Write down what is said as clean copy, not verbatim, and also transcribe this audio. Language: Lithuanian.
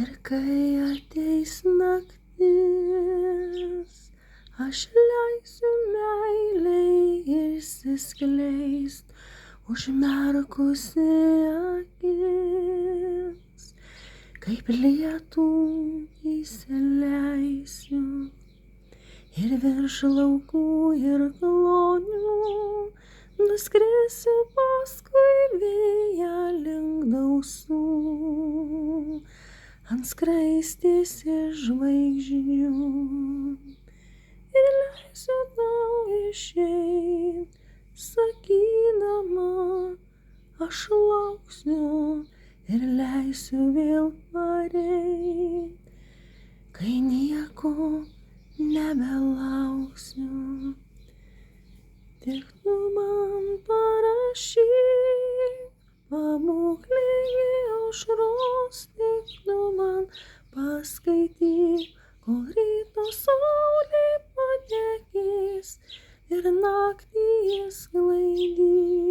Ir kai ateis naktis, aš leisiu meilei išsiskleist, užmerkusi akis, kaip lietų įsileisiu ir virš laukų ir klonių nuskrisiu paskui vėją link dausų, ant skraistės iš žvaigždžių ir leisiu tau išeit, sakydama aš lauksiu ir leisiu vėl pareit, kai nieko nebelauksiu. Tik tu man parašyk, pabūklėje aušros, tik tu man paskaityk, kol ryto saulė patekės ir naktį sklaidys.